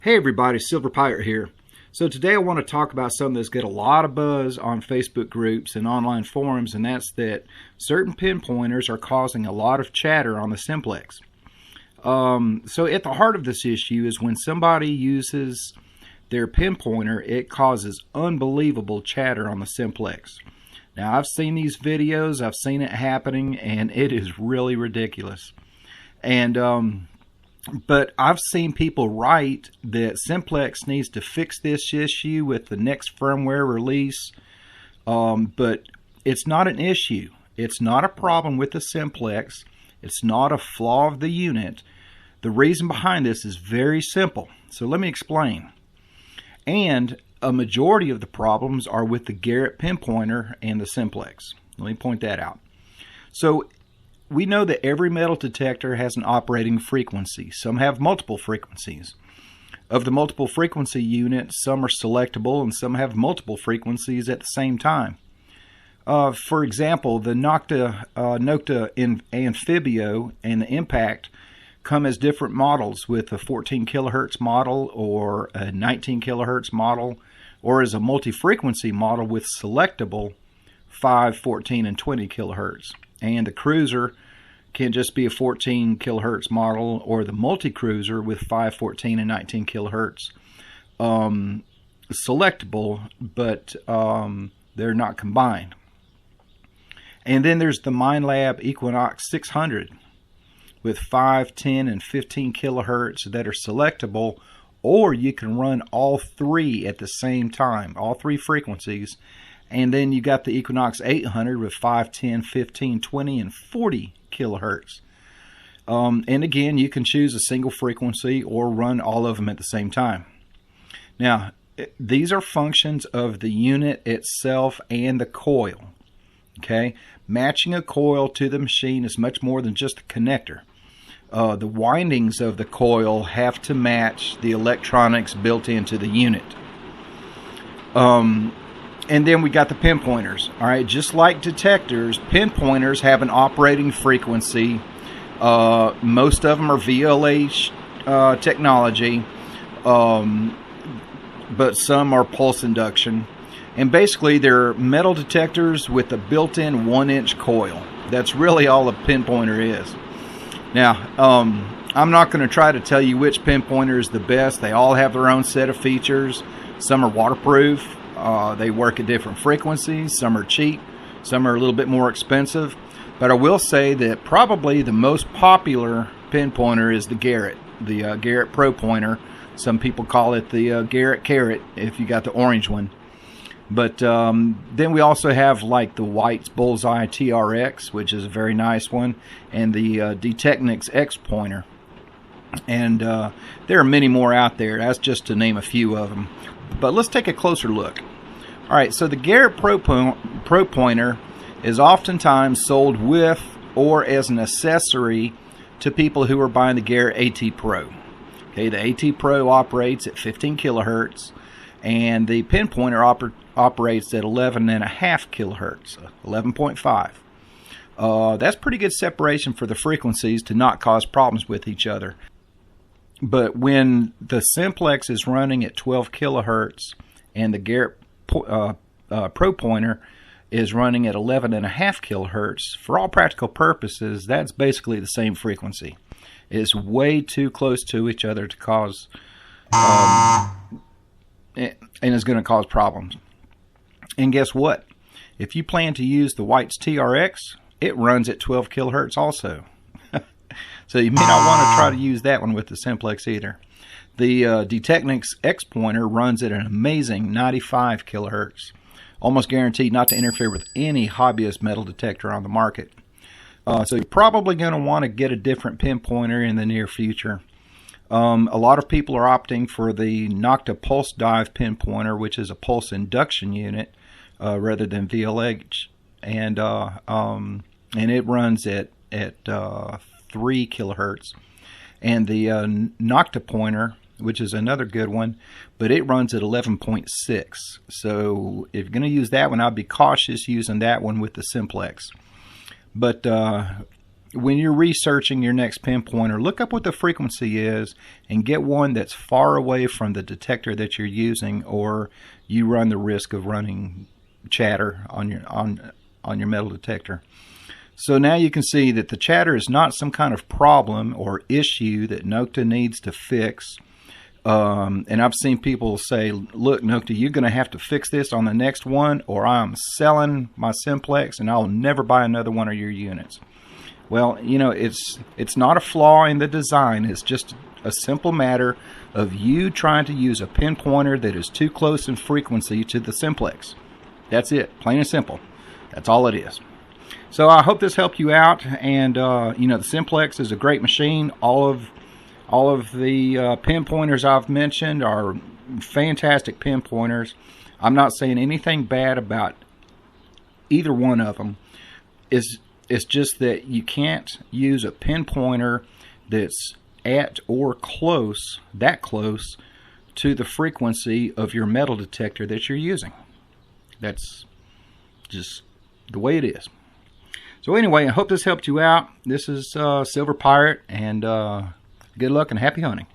Hey everybody, Silver Pirate here. So today I want to talk about something that's got a lot of buzz on Facebook groups and online forums, and that's that certain pinpointers are causing a lot of chatter on the Simplex. So at the heart of this issue is when somebody uses their pinpointer, it causes unbelievable chatter on the Simplex. Now I've seen these videos, I've seen it happening, and it is really ridiculous. But I've seen people write that Simplex needs to fix this issue with the next firmware release, but it's not an issue. It's not a problem with the Simplex. It's not a flaw of the unit. The reason behind this is very simple. So let me explain. And a majority of the problems are with the Garrett pinpointer and the Simplex. Let me point that out. So we know that every metal detector has an operating frequency. Some have multiple frequencies. Of the multiple frequency units, some are selectable and some have multiple frequencies at the same time. For example, the Nokta Amphibio and the Impact come as different models, with a 14 kilohertz model or a 19 kilohertz model, or as a multi-frequency model with selectable 5, 14, and 20 kilohertz. And the Cruiser can just be a 14 kilohertz model, or the multi-cruiser with 5, 14, and 19 kilohertz. Selectable, but they're not combined. And then there's the Minelab Equinox 600 with 5, 10, and 15 kilohertz that are selectable, or you can run all three at the same time, all three frequencies. And then you got the Equinox 800 with 5, 10, 15, 20, and 40 kilohertz. And again, you can choose a single frequency or run all of them at the same time. Now, these are functions of the unit itself and the coil. Okay, matching a coil to the machine is much more than just a connector. The windings of the coil have to match the electronics built into the unit. And then we got the pinpointers. All right, just like detectors, pinpointers have an operating frequency. Most of them are VLH technology, but some are pulse induction. And basically, they're metal detectors with a built-in 1-inch coil. That's really all a pinpointer is. Now, I'm not going to try to tell you which pinpointer is the best. They all have their own set of features. Some are waterproof. They work at different frequencies. Some are cheap. Some are a little bit more expensive. But I will say that probably the most popular pinpointer is the Garrett Pro Pointer. Some people call it the Garrett Carrot if you got the orange one. But then we also have like the White's Bullseye TRX, which is a very nice one, and the Detechnix X Pointer. And there are many more out there. That's just to name a few of them. But let's take a closer look. All right, so the Garrett Pro Pointer is oftentimes sold with or as an accessory to people who are buying the Garrett AT Pro. Okay, the AT Pro operates at 15 kilohertz, and the pinpointer operates at 11.5 kilohertz, 11.5. That's pretty good separation for the frequencies to not cause problems with each other. But when the Simplex is running at 12 kilohertz and the Garrett Pro Pointer is running at 11.5 kilohertz, for all practical purposes, that's basically the same frequency. It's way too close to each other to cause, and it's going to cause problems. And guess what? If you plan to use the White's TRX, it runs at 12 kilohertz also. So you may not want to try to use that one with the Simplex either. The Detechnix X Pointer runs at an amazing 95 kilohertz. Almost guaranteed not to interfere with any hobbyist metal detector on the market. So you're probably going to want to get a different pinpointer in the near future. A lot of people are opting for the Nokta Pulse Dive pinpointer, which is a pulse induction unit rather than VLH, and it runs at 3 kilohertz. And the Nokta pointer, which is another good one, but it runs at 11.6. So if you're going to use that one, I'd be cautious using that one with the Simplex. But when you're researching your next pinpointer, look up what the frequency is and get one that's far away from the detector that you're using, or you run the risk of running chatter on your metal detector. So now you can see that the chatter is not some kind of problem or issue that Nokta needs to fix. And I've seen people say, look, Nokta, you're going to have to fix this on the next one, or I'm selling my Simplex and I'll never buy another one of your units. Well, you know, it's not a flaw in the design. It's just a simple matter of you trying to use a pinpointer that is too close in frequency to the Simplex. That's it, plain and simple. That's all it is. So I hope this helped you out. And you know, the Simplex is a great machine. All of the pinpointers I've mentioned are fantastic pinpointers. I'm not saying anything bad about either one of them. It's just that you can't use a pinpointer that's at or close, that close, to the frequency of your metal detector that you're using. That's just the way it is. So anyway, I hope this helped you out. This is Silver Pirate, and good luck and happy hunting.